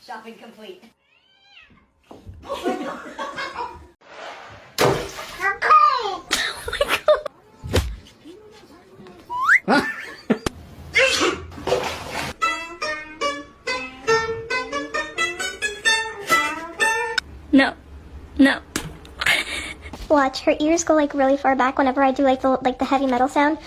Shopping complete. No. No. Watch, her ears go like really far back whenever I do like the heavy metal sound.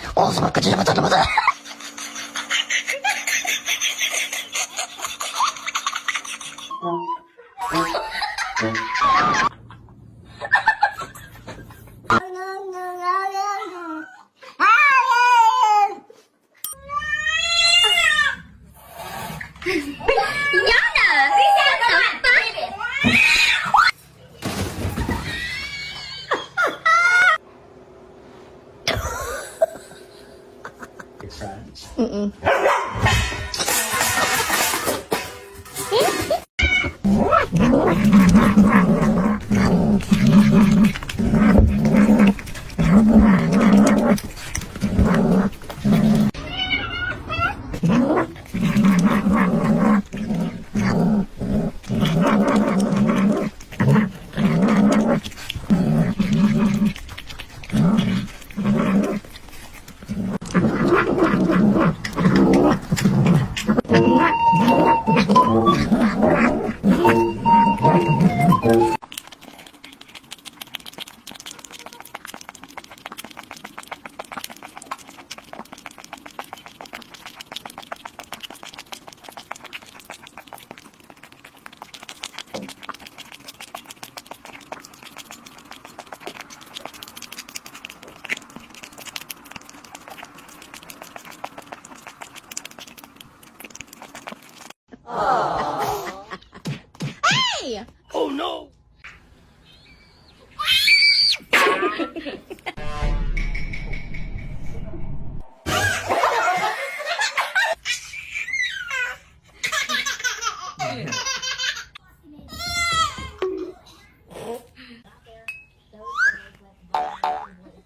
Oh no!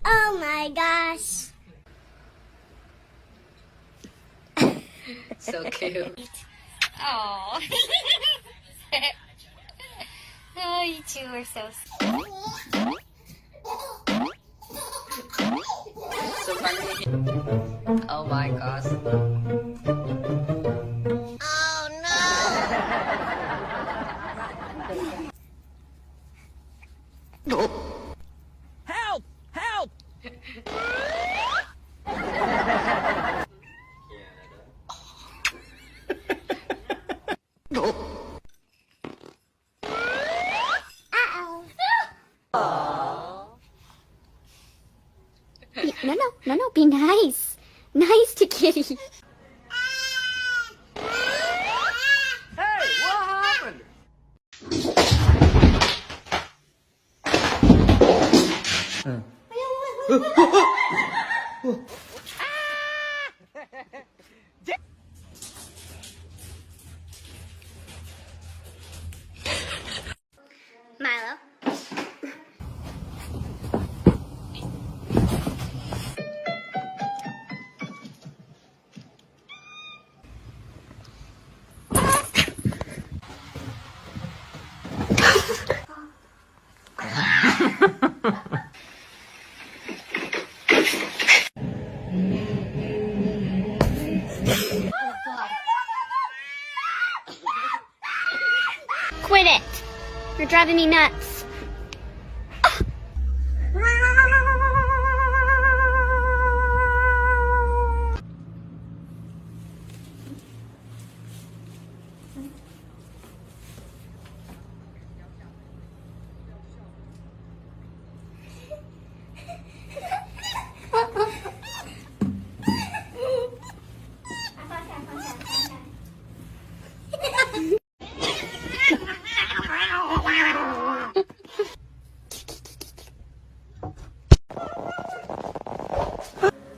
Oh my gosh. So cute. Oh. Oh, you two are so sweet. So funny. Oh my gosh. Oh no. Help! Help! No, be nice. Nice to Kitty. Hey, what happened? Milo. Quit it! You're driving me nuts.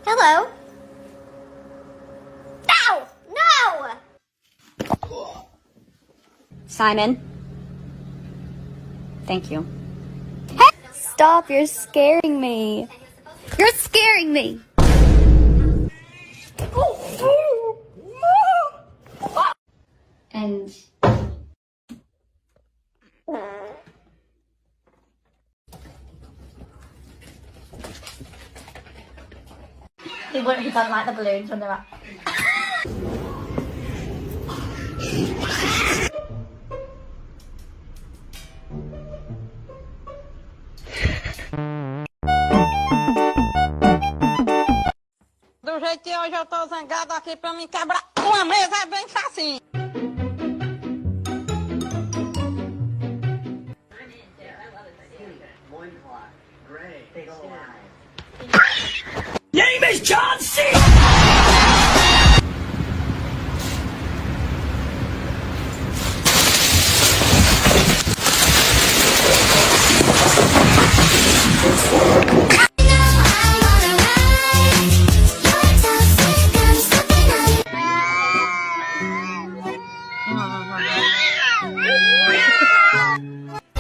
Hello? No! No! Simon. Thank you. Stop, you're scaring me. You're scaring me. And He doesn't like the balloons when they're up. Do jeito que hoje eu tô zangado aqui pra me quebrar uma mesa é bem facinho. Name is John C.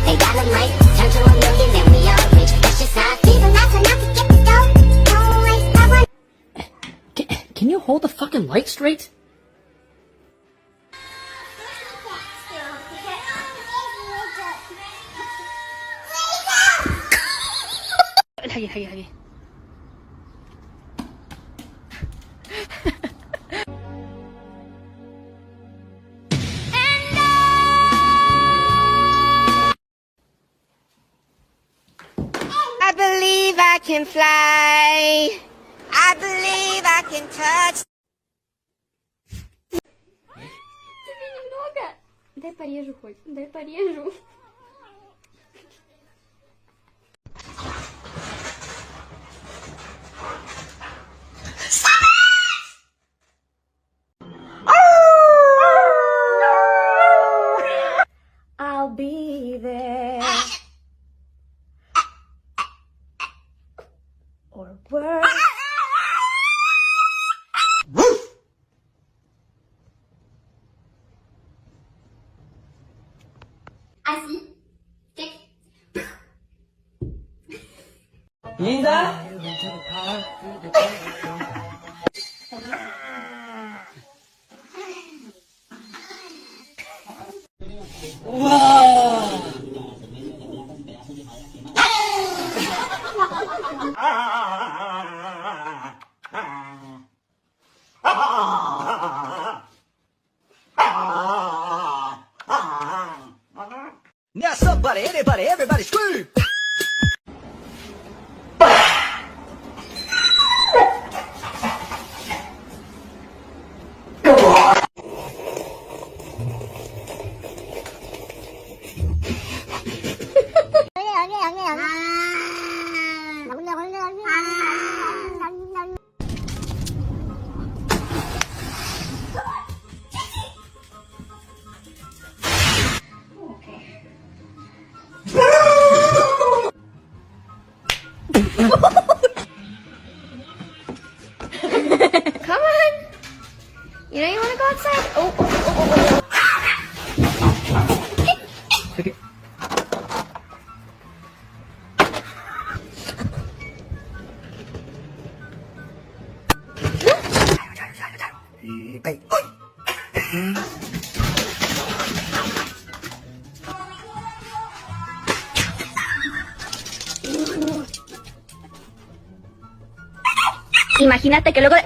They dynamite, turn to a million, then we all rich. That's just how I feel. That's enough to get the dough. Don't waste my one. Can you hold the fucking light straight? I believe I can fly. I believe I can touch. Тебе немного. Дай порежу хоть. Дай порежу. I'll be there. Or worse. Así. ¿Qué? Linda. Now somebody, anybody, everybody scream! Come on. You know you want to go outside? Oh. Imagínate que luego de...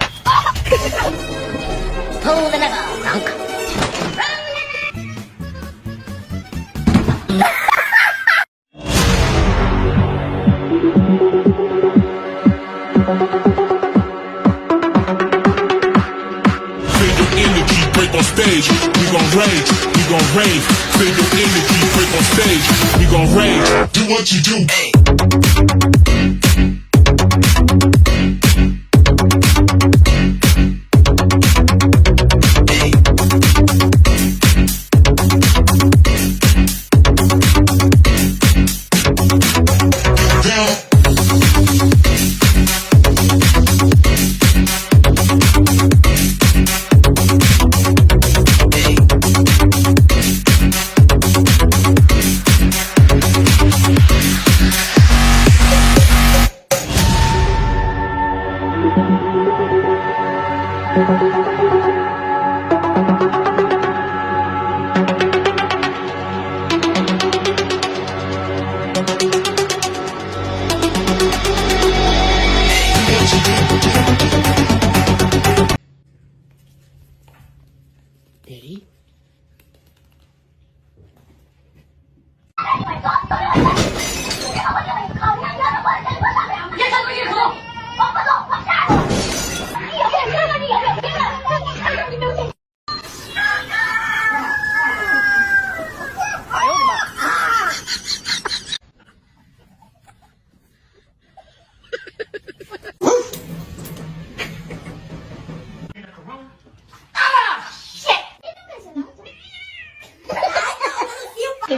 Feel the energy, break on stage. We gon' rage, we gon' rave. Feel the energy, break on stage. We gon' rage. Do what you do.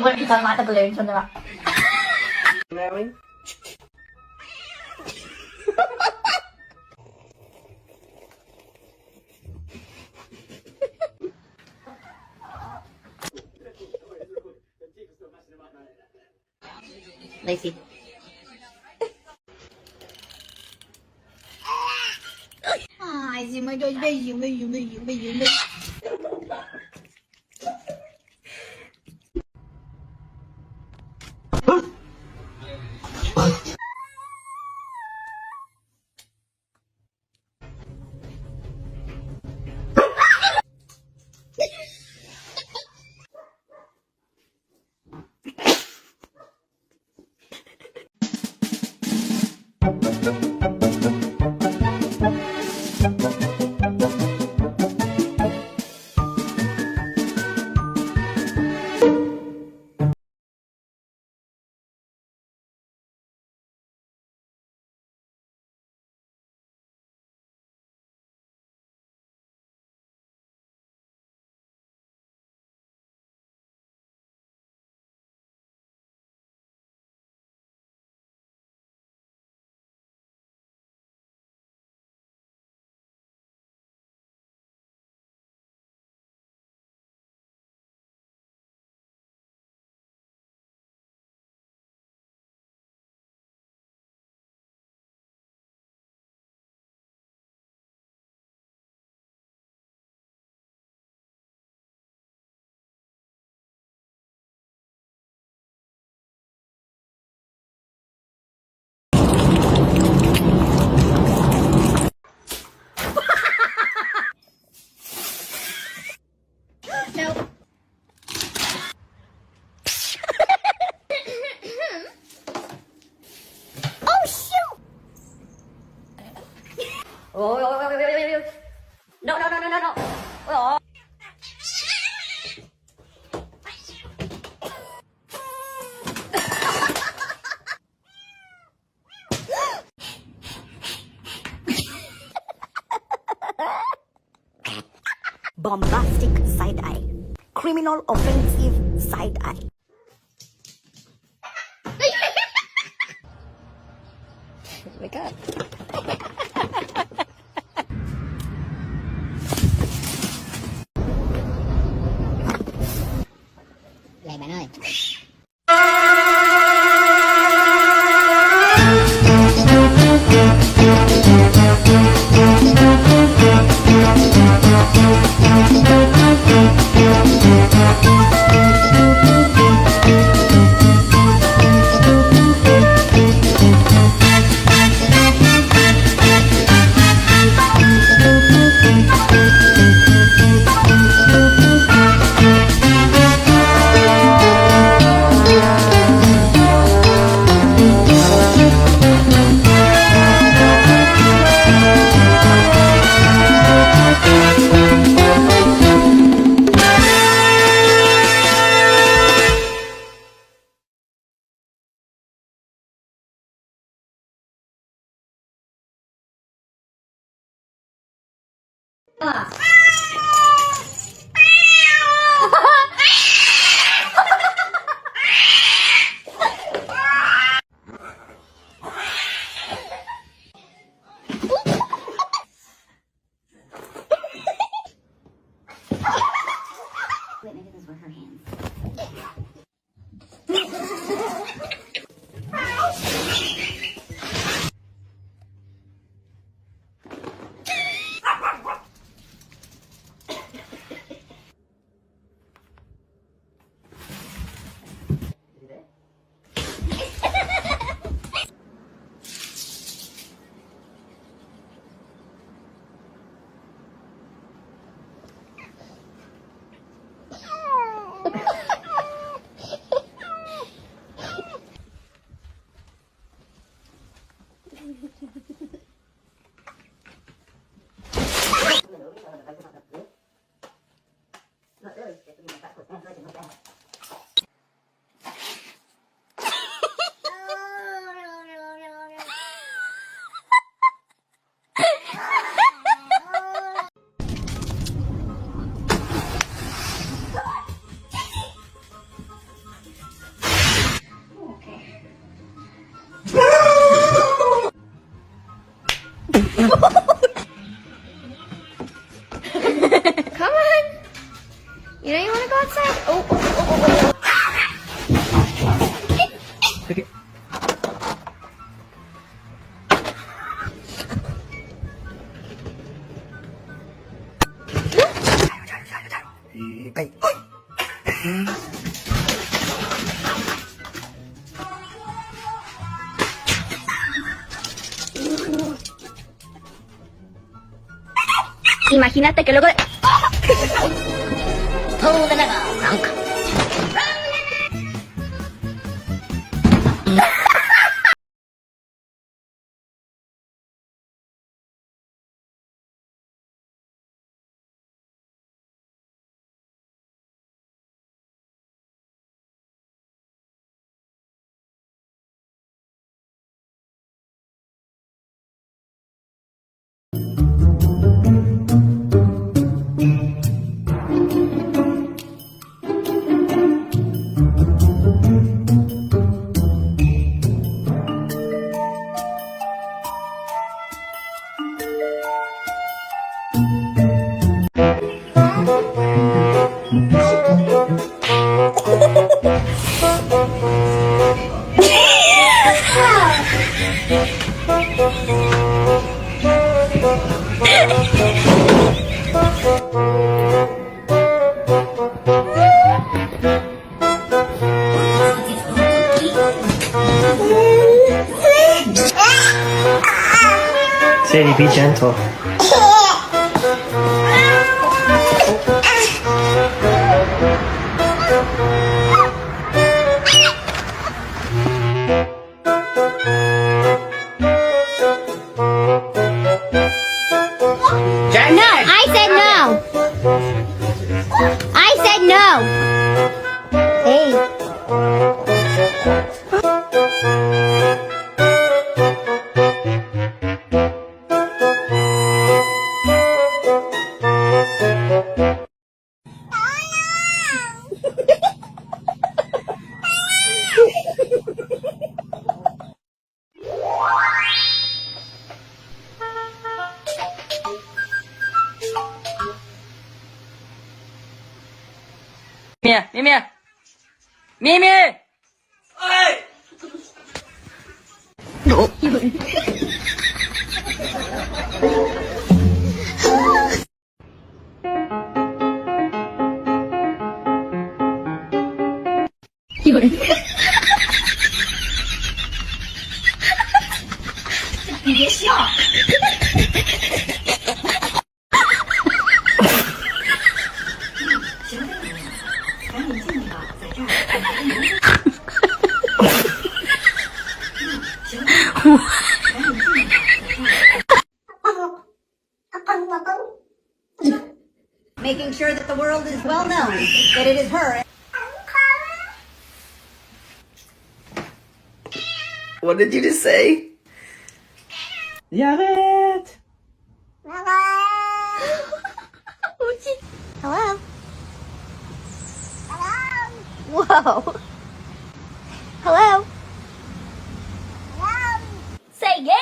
what you're talking about, the balloons on the rock. Lacey. Ai, Zi, mãe, dois beijinhos, beijinho, beijinho, beijinho, beijinho. Nope. Oh shoot! Oh, no, no, no, no, no, no. Oh. Bombastic side eye. Criminal offensive side eye. Wake up. Lại bạn ơi. Wait, maybe those were her hands. You know you want to go outside? Oh. Okay. Imagínate que luego de... Pull the lever, Bronco. Sadie, be gentle. No, I said no. I said no. Hey. Mimi! Making sure that the world is well known that it is her. What did you just say? Yaret! Hello? Whoa. Hello? Say yeah!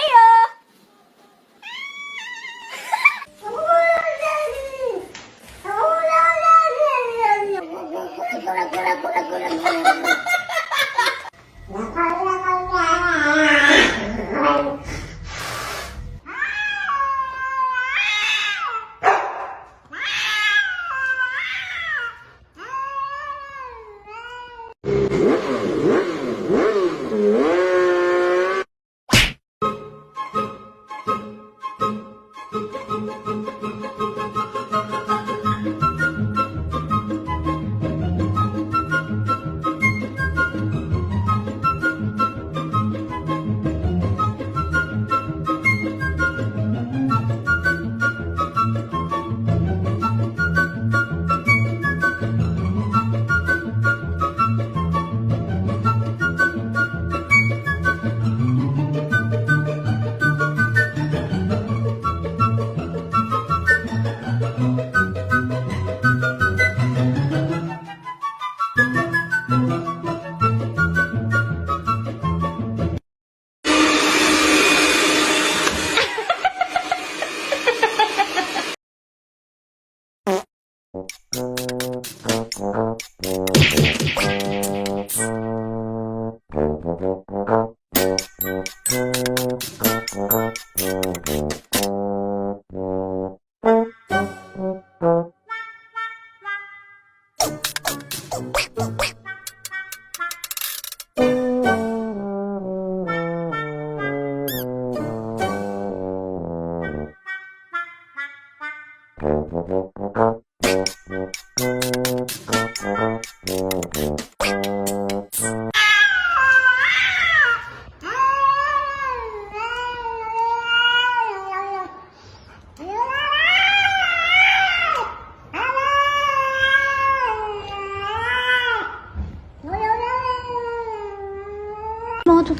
Moto.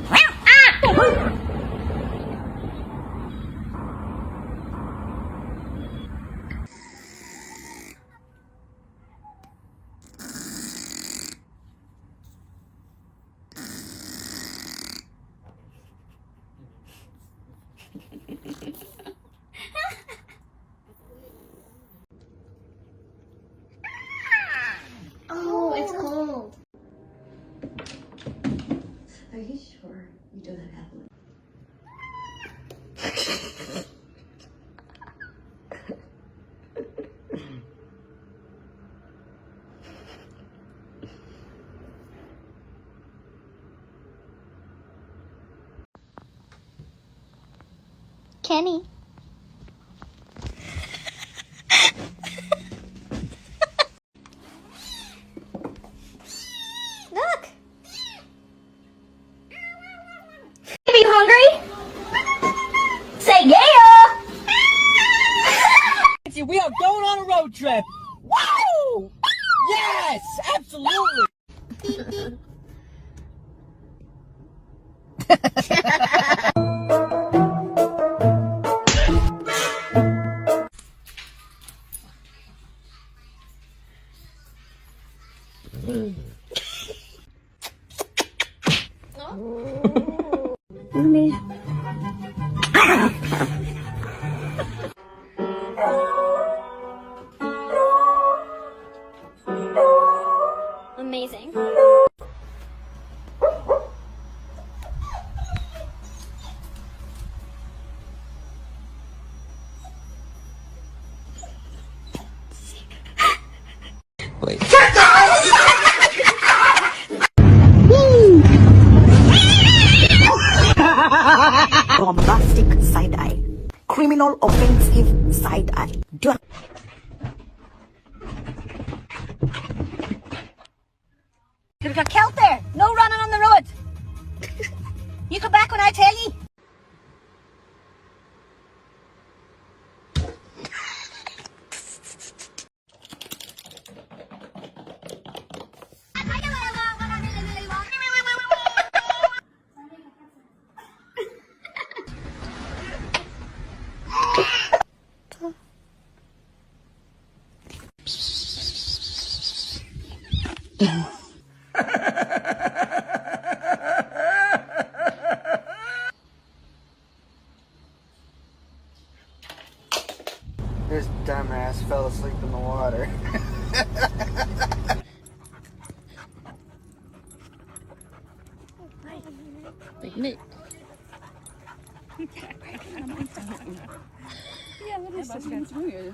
Oh, it's cold. Are you sure you don't have one? Kenny. Look. Are you hungry? Say yeah! We are going on a road trip. Woo! Yes, absolutely. Amazing. Bombastic side eye. Criminal offensive side eye. You got killed there. No running on the road. You come back when I tell you. This dumbass fell asleep in the water. Nee. Ja, wat is dat?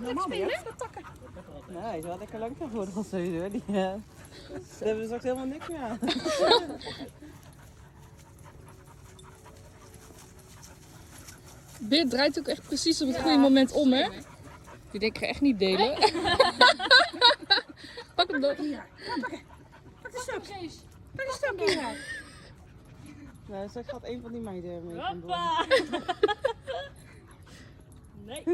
Normaal ben je takken. Nee, ze had lekker lang geworden als ze hoor. Die daar hebben we straks helemaal niks meer aan. Beert draait ook echt precies op het goede moment om, hè? Die denk ik ga echt niet delen. Pak hem door. Pak de stok. Pak de stok hier. Nou, straks gaat een van die meiden mee. Hoppa! Nee.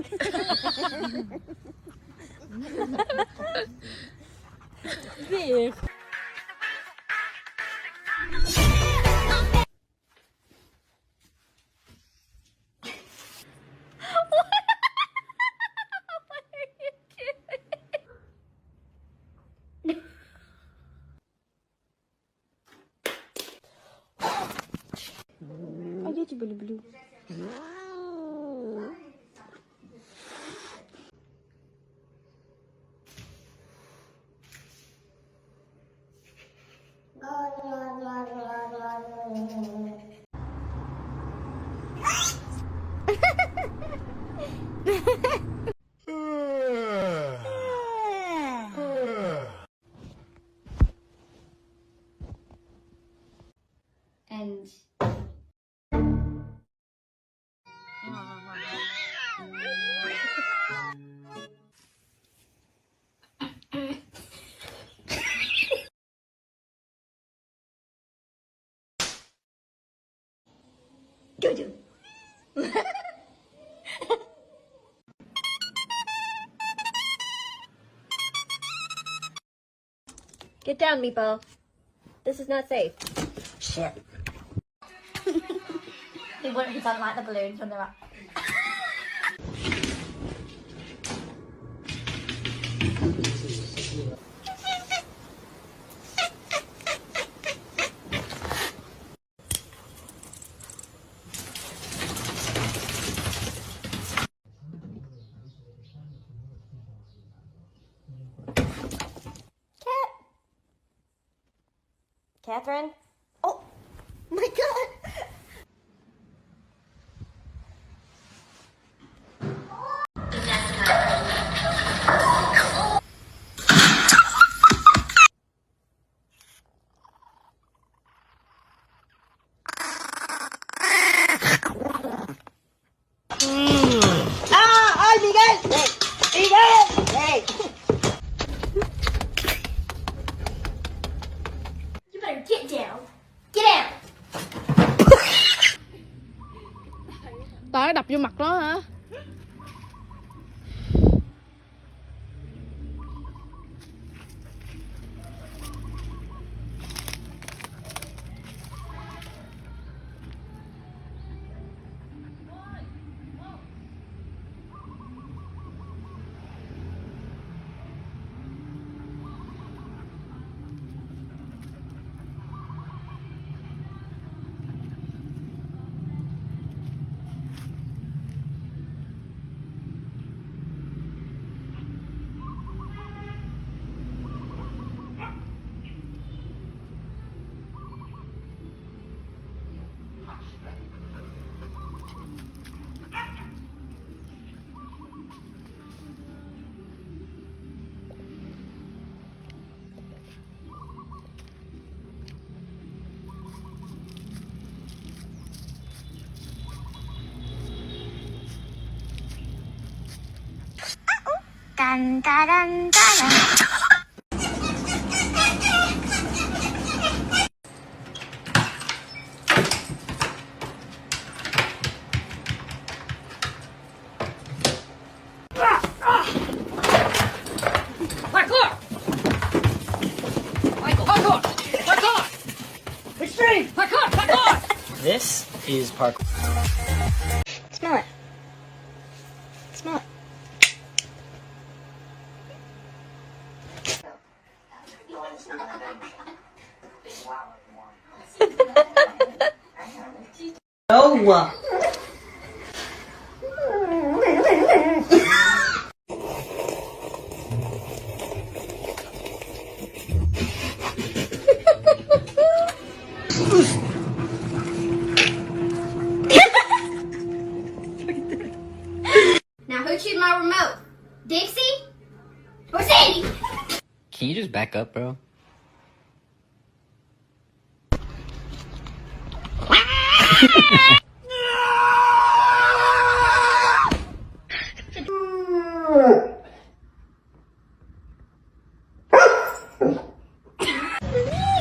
Weer. Oh, jeetje, blue blue. And Jojo. Get down, Meatball. This is not safe. Shit. He doesn't like the balloons when they're up. Catherine? Oh my god! ¡Ay, Miguel! ¡Miguel! ¡Hey! You better get down. Get down. Tới đập vô mặt nó hả? Dun, dun, dun, dun. Parkour! Michael, parkour! Parkour! Extreme! Parkour! Parkour! This is parkour. Smell it. Smell it. No! Now who chewed my remote? Dixie? Or Sadie? Can you just back up, bro?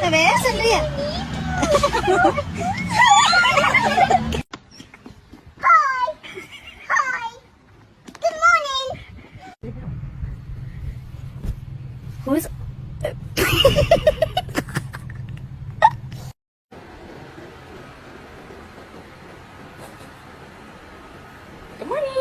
Là bé xinh đi à? Hi. Hi. Good morning. Who's... Good morning!